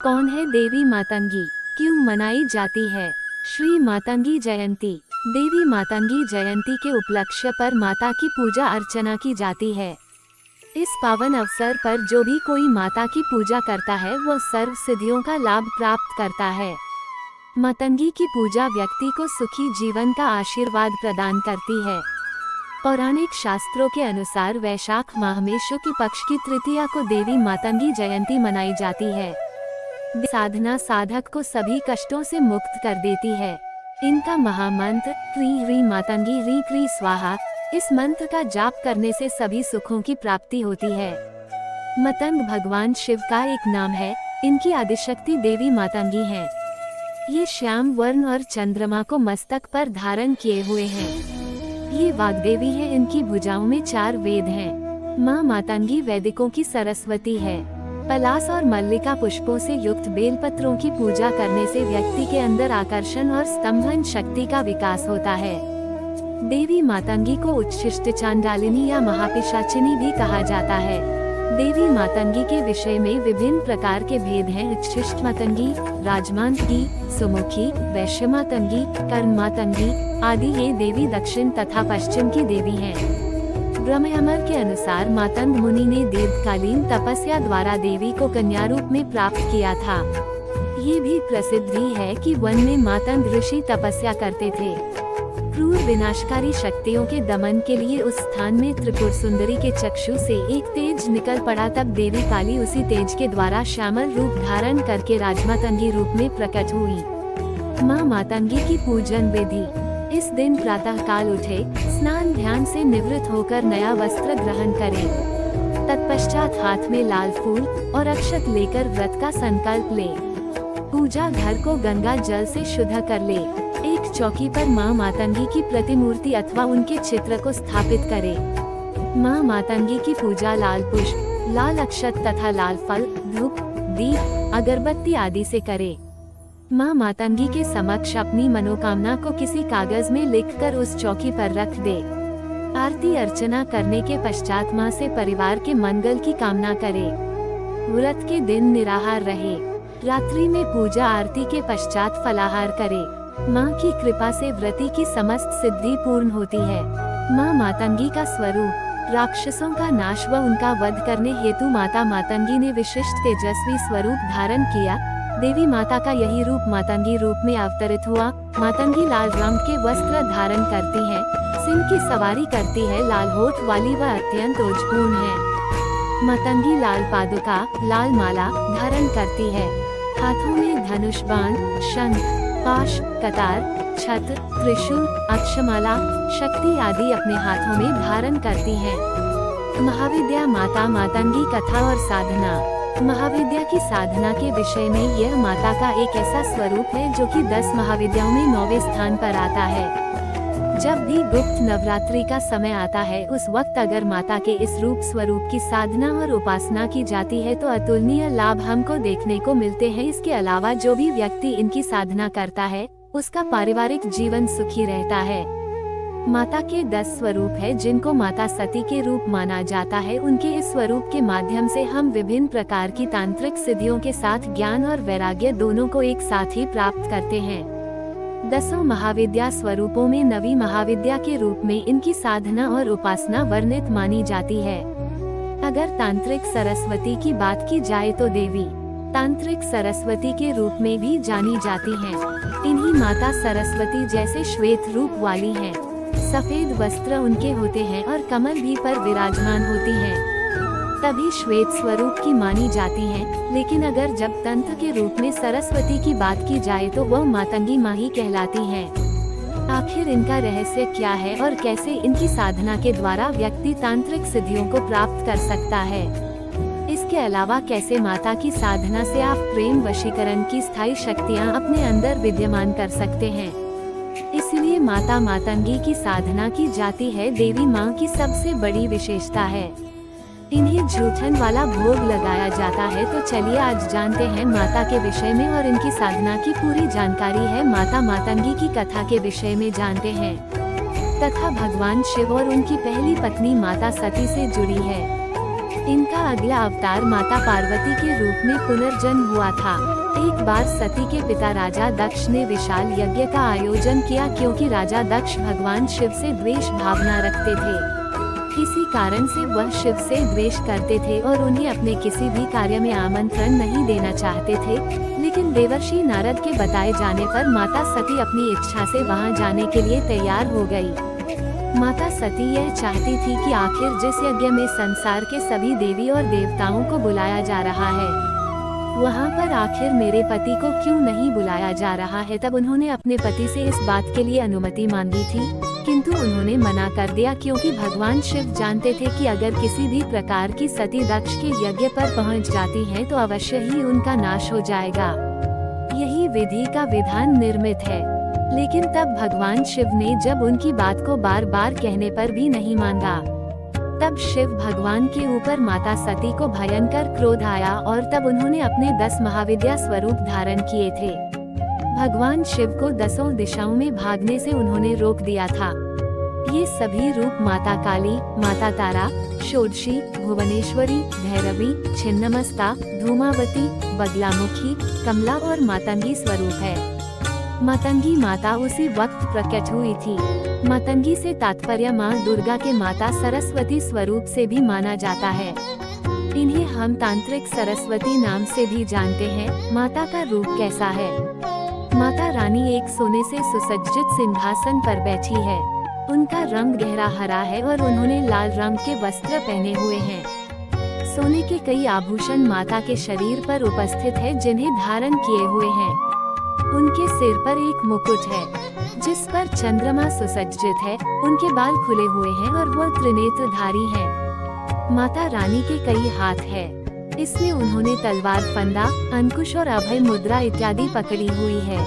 कौन है देवी मातंगी, क्यों मनाई जाती है श्री मातंगी जयंती। देवी मातंगी जयंती के उपलक्ष्य पर माता की पूजा अर्चना की जाती है। इस पावन अवसर पर जो भी कोई माता की पूजा करता है वो सर्व सिद्धियों का लाभ प्राप्त करता है। मातंगी की पूजा व्यक्ति को सुखी जीवन का आशीर्वाद प्रदान करती है। पौराणिक शास्त्रों के अनुसार वैशाख माह में शुक्ल पक्ष की तृतीया को देवी मातंगी जयंती मनाई जाती है। साधना साधक को सभी कष्टों से मुक्त कर देती है। इनका महामंत्र क्री ह्री मातंगी ह्री क्री स्वाहा, इस मंत्र का जाप करने से सभी सुखों की प्राप्ति होती है। मतंग भगवान शिव का एक नाम है। इनकी आदिशक्ति देवी मातंगी हैं। ये श्याम वर्ण और चंद्रमा को मस्तक पर धारण किए हुए हैं। ये वाग्देवी है। इनकी भुजाओं में 4 वेद हैं। माँ मातंगी वैदिकों की सरस्वती है। पलास और मल्लिका पुष्पों से युक्त बेलपत्रों की पूजा करने से व्यक्ति के अंदर आकर्षण और स्तंभन शक्ति का विकास होता है। देवी मातंगी को उच्छिष्ट चांडालिनी या महापिशाचिनी भी कहा जाता है। देवी मातंगी के विषय में विभिन्न प्रकार के भेद हैं। उच्छिष्ट मातंगी, राजमातंगी, सुमुखी, वैश्य मातंगी, कर्ण मातंगी आदि। ये देवी दक्षिण तथा पश्चिम की देवी हैं। ब्रह्मयमर के अनुसार मातंग मुनि ने दीर्घकालीन तपस्या द्वारा देवी को कन्या रूप में प्राप्त किया था। ये भी प्रसिद्ध ही है कि वन में मातंग ऋषि तपस्या करते थे। क्रूर विनाशकारी शक्तियों के दमन के लिए उस स्थान में त्रिपुर सुंदरी के चक्षु से एक तेज निकल पड़ा। तब देवी काली उसी तेज के द्वारा श्यामल रूप धारण करके राजमातंगी रूप में प्रकट हुई। माँ मातंगी की पूजन विधि। इस दिन प्रातः काल उठे, स्नान ध्यान से निवृत्त होकर नया वस्त्र ग्रहण करें। तत्पश्चात हाथ में लाल फूल और अक्षत लेकर व्रत का संकल्प ले। पूजा घर को गंगा जल से शुद्ध कर ले। एक चौकी पर माँ मातंगी की प्रतिमूर्ति अथवा उनके चित्र को स्थापित करे। माँ मातंगी की पूजा लाल पुष्प, लाल अक्षत तथा लाल फल, धूप, दीप, अगरबत्ती आदि से करे। माँ मातंगी के समक्ष अपनी मनोकामना को किसी कागज में लिखकर उस चौकी पर रख दे। आरती अर्चना करने के पश्चात माँ से परिवार के मंगल की कामना करे। व्रत के दिन निराहार रहे। रात्रि में पूजा आरती के पश्चात फलाहार करे। माँ की कृपा से व्रती की समस्त सिद्धि पूर्ण होती है। माँ मातंगी का स्वरूप। राक्षसों का नाश व उनका वध करने हेतु माता मातंगी ने विशिष्ट तेजस्वी स्वरूप धारण किया। देवी माता का यही रूप मातंगी रूप में अवतरित हुआ। मातंगी लाल रंग के वस्त्र धारण करती है, सिंह की सवारी करती है, लाल होठ वाली व अत्यंत ओजपूर्ण है। मातंगी लाल पादुका, लाल माला धारण करती है। हाथों में धनुष, बाण, शंख, पाश, कतार, छत्र, त्रिशूल, अक्षमाला, शक्ति आदि अपने हाथों में धारण करती है। महाविद्या माता मातंगी कथा और साधना। महाविद्या की साधना के विषय में यह माता का एक ऐसा स्वरूप है जो कि 10 महाविद्याओं में 9वें स्थान पर आता है। जब भी गुप्त नवरात्रि का समय आता है उस वक्त अगर माता के इस रूप स्वरूप की साधना और उपासना की जाती है तो अतुलनीय लाभ हमको देखने को मिलते हैं। इसके अलावा जो भी व्यक्ति इनकी साधना करता है उसका पारिवारिक जीवन सुखी रहता है। माता के 10 स्वरूप है जिनको माता सती के रूप माना जाता है। उनके इस स्वरूप के माध्यम से हम विभिन्न प्रकार की तांत्रिक सिद्धियों के साथ ज्ञान और वैराग्य दोनों को एक साथ ही प्राप्त करते हैं। 10 महाविद्या स्वरूपों में 9वीं महाविद्या के रूप में इनकी साधना और उपासना वर्णित मानी जाती है। अगर तांत्रिक सरस्वती की बात की जाए तो देवी तांत्रिक सरस्वती के रूप में भी जानी जाती हैं। इन्हीं माता सरस्वती जैसे श्वेत रूप वाली हैं। सफेद वस्त्र उनके होते हैं और कमल भी पर विराजमान होती हैं। तभी श्वेत स्वरूप की मानी जाती हैं। लेकिन अगर जब तंत्र के रूप में सरस्वती की बात की जाए तो वह मातंगी माँ ही कहलाती हैं। आखिर इनका रहस्य क्या है और कैसे इनकी साधना के द्वारा व्यक्ति तांत्रिक सिद्धियों को प्राप्त कर सकता है? इसके अलावा कैसे माता की साधना से आप प्रेम वशीकरण की स्थायी शक्तियाँ अपने अंदर विद्यमान कर सकते हैं? इसलिए माता मातंगी की साधना की जाती है। देवी माँ की सबसे बड़ी विशेषता है इन्हें जूठन वाला भोग लगाया जाता है। तो चलिए आज जानते हैं माता के विषय में और इनकी साधना की पूरी जानकारी है। माता मातंगी की कथा के विषय में जानते हैं। कथा भगवान शिव और उनकी पहली पत्नी माता सती से जुड़ी है। इनका अगला अवतार माता पार्वती के रूप में पुनर्जन्म हुआ था। एक बार सती के पिता राजा दक्ष ने विशाल यज्ञ का आयोजन किया क्योंकि राजा दक्ष भगवान शिव से द्वेष भावना रखते थे। इसी कारण से वह शिव से द्वेष करते थे और उन्हें अपने किसी भी कार्य में आमंत्रण नहीं देना चाहते थे। लेकिन देवर्षि नारद के बताए जाने पर माता सती अपनी इच्छा से वहां जाने के लिए तैयार हो गई। माता सती यह चाहती थी कि आखिर जिस यज्ञ में संसार के सभी देवी और देवताओं को बुलाया जा रहा है, वहां पर आखिर मेरे पति को क्यों नहीं बुलाया जा रहा है। तब उन्होंने अपने पति से इस बात के लिए अनुमति मांगी थी, किंतु उन्होंने मना कर दिया क्योंकि भगवान शिव जानते थे कि अगर किसी भी प्रकार की सती दक्ष के यज्ञ पर पहुंच जाती हैं तो अवश्य ही उनका नाश हो जाएगा। यही विधि का विधान निर्मित है। लेकिन तब भगवान शिव ने जब उनकी बात को बार बार कहने पर भी नहीं मांगा, तब शिव भगवान के ऊपर माता सती को भयंकर क्रोध आया और तब उन्होंने अपने 10 महाविद्या स्वरूप धारण किए थे। भगवान शिव को 10 दिशाओं में भागने से उन्होंने रोक दिया था। ये सभी रूप माता काली, माता तारा, षोडशी, भुवनेश्वरी, भैरवी, छिन्नमस्ता, धूमावती, बगलामुखी, कमला और मातंगी स्वरूप है। मातंगी माता उसी वक्त प्रकट हुई थी। मातंगी से तात्पर्य माँ दुर्गा के माता सरस्वती स्वरूप से भी माना जाता है। इन्हें हम तांत्रिक सरस्वती नाम से भी जानते हैं। माता का रूप कैसा है? माता रानी एक सोने से सुसज्जित सिंहासन पर बैठी है। उनका रंग गहरा हरा है और उन्होंने लाल रंग के वस्त्र पहने हुए हैं। सोने के कई आभूषण माता के शरीर पर उपस्थित है जिन्हें धारण किए हुए हैं। उनके सिर पर एक मुकुट है जिस पर चंद्रमा सुसज्जित है। उनके बाल खुले हुए हैं और वह त्रिनेत्रधारी हैं। माता रानी के कई हाथ है। इसमें उन्होंने तलवार, फंदा, अंकुश और अभय मुद्रा इत्यादि पकड़ी हुई है।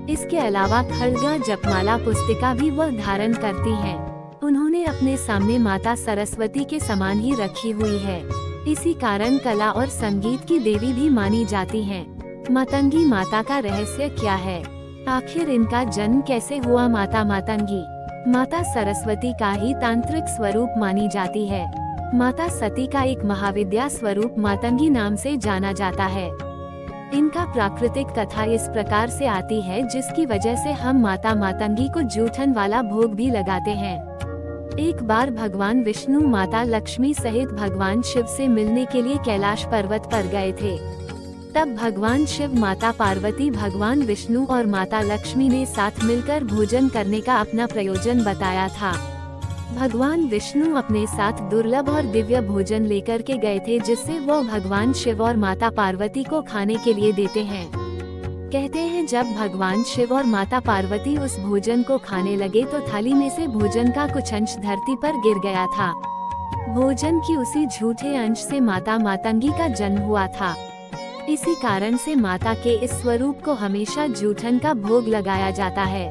इसके अलावा खड्गा, जपमाला, पुस्तिका भी वह धारण करती हैं। उन्होंने अपने सामने माता सरस्वती के समान ही रखी हुई है। इसी कारण कला और संगीत की देवी भी मानी जाती हैं। मातंगी माता का रहस्य क्या है? आखिर इनका जन्म कैसे हुआ? माता मातंगी माता सरस्वती का ही तांत्रिक स्वरूप मानी जाती है। माता सती का एक महाविद्या स्वरूप मातंगी नाम से जाना जाता है। इनका प्राकृतिक कथा इस प्रकार से आती है जिसकी वजह से हम माता मातंगी को जूठन वाला भोग भी लगाते हैं। एक बार भगवान विष्णु माता लक्ष्मी सहित भगवान शिव से मिलने के लिए कैलाश पर्वत पर गए थे। तब भगवान शिव, माता पार्वती, भगवान विष्णु और माता लक्ष्मी ने साथ मिलकर भोजन करने का अपना प्रयोजन बताया था। भगवान विष्णु अपने साथ दुर्लभ और दिव्य भोजन लेकर के गए थे जिससे वो भगवान शिव और माता पार्वती को खाने के लिए देते हैं। कहते हैं जब भगवान शिव और माता पार्वती उस भोजन को खाने लगे तो थाली में से भोजन का कुछ अंश धरती पर गिर गया था। भोजन की उसी झूठे अंश से माता मातंगी का जन्म हुआ था। इसी कारण से माता के इस स्वरूप को हमेशा जूठन का भोग लगाया जाता है।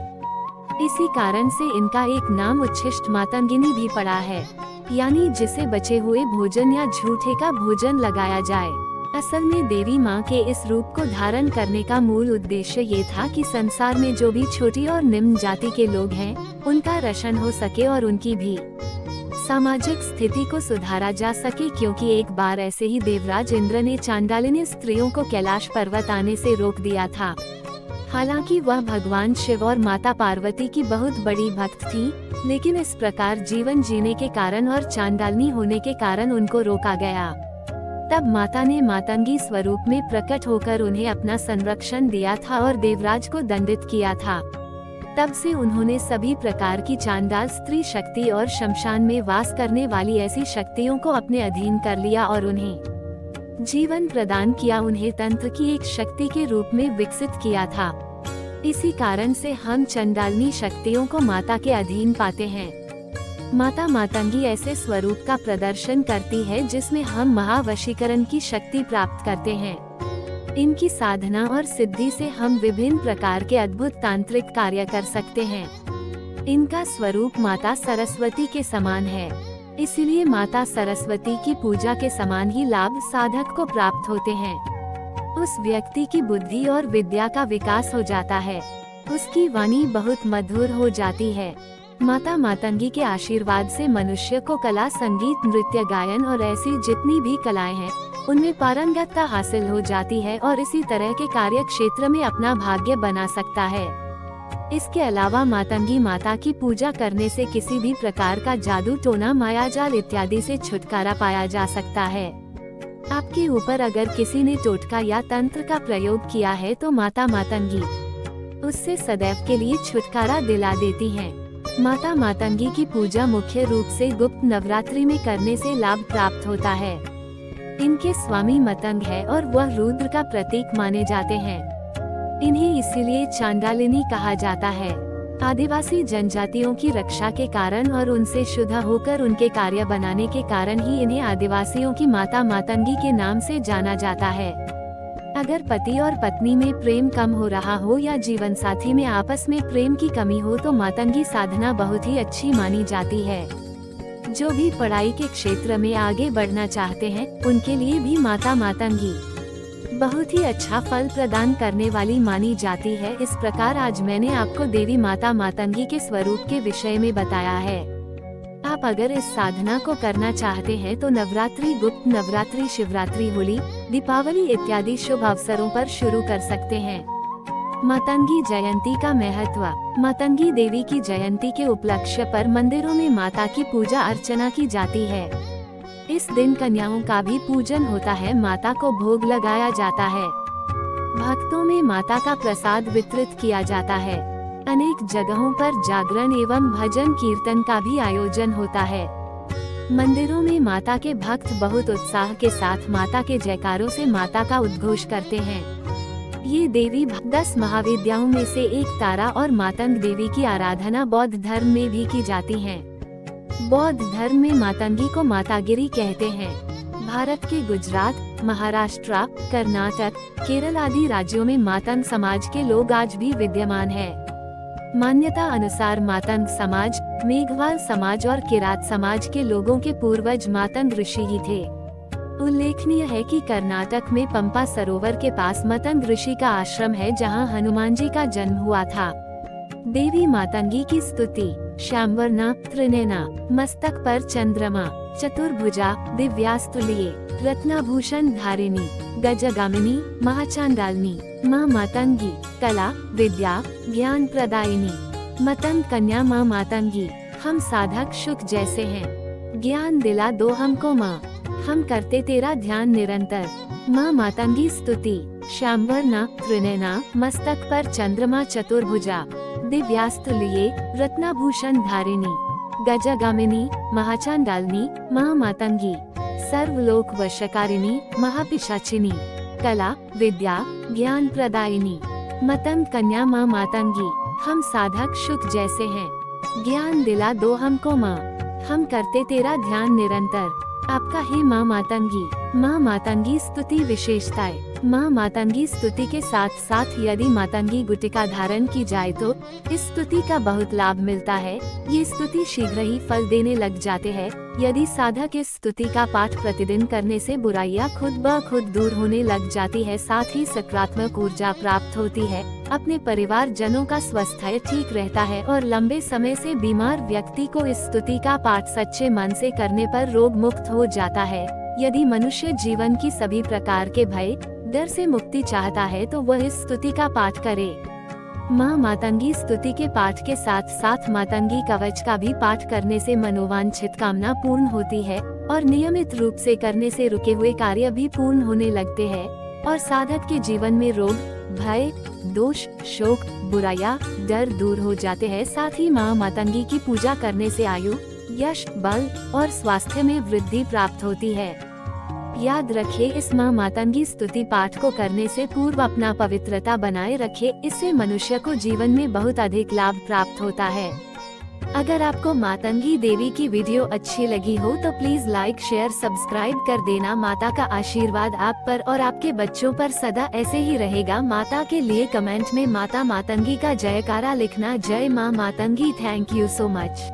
इसी कारण से इनका एक नाम उच्छिष्ट मातंगिनी भी पड़ा है, यानी जिसे बचे हुए भोजन या झूठे का भोजन लगाया जाए। असल में देवी माँ के इस रूप को धारण करने का मूल उद्देश्य ये था कि संसार में जो भी छोटी और निम्न जाति के लोग हैं, उनका रक्षण हो सके और उनकी भी सामाजिक स्थिति को सुधारा जा सके। क्योंकि एक बार ऐसे ही देवराज इंद्र ने चांडालिनी स्त्रियों को कैलाश पर्वत आने से रोक दिया था। हालांकि वह भगवान शिव और माता पार्वती की बहुत बड़ी भक्त थी, लेकिन इस प्रकार जीवन जीने के कारण और चांडालिनी होने के कारण उनको रोका गया। तब माता ने मातंगी स्वरूप में प्रकट होकर उन्हें अपना संरक्षण दिया था और देवराज को दंडित किया था। तब से उन्होंने सभी प्रकार की चांडाल स्त्री शक्ति और शमशान में वास करने वाली ऐसी शक्तियों को अपने अधीन कर लिया और उन्हें जीवन प्रदान किया। उन्हें तंत्र की एक शक्ति के रूप में विकसित किया था। इसी कारण से हम चंडालिनी शक्तियों को माता के अधीन पाते हैं। माता मातंगी ऐसे स्वरूप का प्रदर्शन करती है जिसमें हम महावशीकरण की शक्ति प्राप्त करते हैं। इनकी साधना और सिद्धि से हम विभिन्न प्रकार के अद्भुत तांत्रिक कार्य कर सकते हैं। इनका स्वरूप माता सरस्वती के समान है, इसलिए माता सरस्वती की पूजा के समान ही लाभ साधक को प्राप्त होते हैं। उस व्यक्ति की बुद्धि और विद्या का विकास हो जाता है, उसकी वाणी बहुत मधुर हो जाती है, माता मातंगी के आशीर्वाद से मनुष्य को कला, संगीत, नृत्य, गायन और ऐसी जितनी भी कलाएं हैं उनमें पारंगतता हासिल हो जाती है और इसी तरह के कार्य क्षेत्र में अपना भाग्य बना सकता है। इसके अलावा मातंगी माता की पूजा करने से किसी भी प्रकार का जादू, टोना, मायाजाल इत्यादि से छुटकारा पाया जा सकता है। आपके ऊपर अगर किसी ने टोटका या तंत्र का प्रयोग किया है तो माता मातंगी उससे सदैव के लिए छुटकारा दिला देती हैं। माता मातंगी की पूजा मुख्य रूप से गुप्त नवरात्रि में करने से लाभ प्राप्त होता है। इनके स्वामी मतंग है और वह रुद्र का प्रतीक माने जाते हैं। इन्हें इसीलिए चांडालिनी कहा जाता है। आदिवासी जनजातियों की रक्षा के कारण और उनसे शुद्ध होकर उनके कार्य बनाने के कारण ही इन्हें आदिवासियों की माता मातंगी के नाम से जाना जाता है। अगर पति और पत्नी में प्रेम कम हो रहा हो या जीवन साथी में आपस में प्रेम की कमी हो तो मातंगी साधना बहुत ही अच्छी मानी जाती है। जो भी पढ़ाई के क्षेत्र में आगे बढ़ना चाहते हैं उनके लिए भी माता मातंगी बहुत ही अच्छा फल प्रदान करने वाली मानी जाती है। इस प्रकार आज मैंने आपको देवी माता मातंगी के स्वरूप के विषय में बताया है। आप अगर इस साधना को करना चाहते हैं तो नवरात्रि, गुप्त नवरात्रि, शिवरात्रि, होली, दीपावली इत्यादि शुभ अवसरों पर शुरू कर सकते हैं। मातंगी जयंती का महत्व। मातंगी देवी की जयंती के उपलक्ष्य पर मंदिरों में माता की पूजा अर्चना की जाती है। इस दिन कन्याओं का भी पूजन होता है, माता को भोग लगाया जाता है। भक्तों में माता का प्रसाद वितरित किया जाता है। अनेक जगहों पर जागरण एवं भजन कीर्तन का भी आयोजन होता है। मंदिरों में माता के भक्त बहुत उत्साह के साथ माता के जयकारों से माता का उद्घोष करते हैं। ये देवी 10 महाविद्याओं में से एक तारा और मातंग देवी की आराधना बौद्ध धर्म में भी की जाती है। बौद्ध धर्म में मातंगी को मातागिरी कहते हैं। भारत के गुजरात, महाराष्ट्र, कर्नाटक, केरल आदि राज्यों में मातंग समाज के लोग आज भी विद्यमान हैं। मान्यता अनुसार मातंग समाज, मेघवाल समाज और किरात समाज के लोगों के पूर्वज मातंग ऋषि ही थे। उल्लेखनीय है कि कर्नाटक में पंपा सरोवर के पास मतंग ऋषि का आश्रम है जहां हनुमान जी का जन्म हुआ था। देवी मातंगी की स्तुति। श्यामवर्णा, त्रिनयना, मस्तक पर चंद्रमा, चतुर्भुजा, दिव्यास्त्र लिए, रत्नाभूषण धारिणी, गजगामिनी, महाचांडालिनी, माँ मातंगी, कला, विद्या, ज्ञान प्रदायिनी। मतंग कन्या माँ मातंगी, हम साधक शुक जैसे हैं। ज्ञान दिला दो हमको माँ, हम करते तेरा ध्यान निरंतर। माँ मातंगी स्तुति। श्यामवर्णा, त्रिनयना, मस्तक पर चंद्रमा, चतुर्भुजा, दिव्यास्त्र लिए, रत्नाभूषण धारिणी, गजगामिनी, महाचांडालिनी, माँ मातंगी, सर्वलोक वशकारिणी, महापिशाचिनी, कला, विद्या, ज्ञान प्रदायिनी। मतंग कन्या माँ मातंगी, हम साधक शुक जैसे हैं। ज्ञान दिला दो हमको माँ, हम करते तेरा ध्यान निरंतर। आपका ही माँ मातंगी। माँ मातंगी स्तुति विशेषताएं। माँ मातंगी स्तुति के साथ साथ यदि मातंगी गुटिका धारण की जाए तो इस स्तुति का बहुत लाभ मिलता है। ये स्तुति शीघ्र ही फल देने लग जाते हैं। यदि साधक इस स्तुति का पाठ प्रतिदिन करने से बुराइयां खुद ब खुद दूर होने लग जाती है, साथ ही सकारात्मक ऊर्जा प्राप्त होती है। अपने परिवार जनों का स्वास्थ्य ठीक रहता है और लंबे समय से बीमार व्यक्ति को इस स्तुति का पाठ सच्चे मन से करने पर रोग मुक्त हो जाता है। यदि मनुष्य जीवन की सभी प्रकार के भय, डर से मुक्ति चाहता है तो वह इस स्तुति का पाठ करे। माँ मातंगी स्तुति के पाठ के साथ साथ मातंगी कवच का भी पाठ करने से मनोवांछित कामना पूर्ण होती है और नियमित रूप से करने से रुके हुए कार्य भी पूर्ण होने लगते हैं और साधक के जीवन में रोग, भय, दोष, शोक, बुराइयां, डर दूर हो जाते हैं। साथ ही माँ मातंगी की पूजा करने से आयु, यश, बल और स्वास्थ्य में वृद्धि प्राप्त होती है। याद रखें, इस माँ मातंगी स्तुति पाठ को करने से पूर्व अपना पवित्रता बनाए रखें। इससे मनुष्य को जीवन में बहुत अधिक लाभ प्राप्त होता है। अगर आपको मातंगी देवी की वीडियो अच्छी लगी हो तो प्लीज लाइक, शेयर, सब्सक्राइब कर देना। माता का आशीर्वाद आप पर और आपके बच्चों पर सदा ऐसे ही रहेगा। माता के लिए कमेंट में माता मातंगी का जयकारा लिखना। जय माँ Matangi. Thank you so much.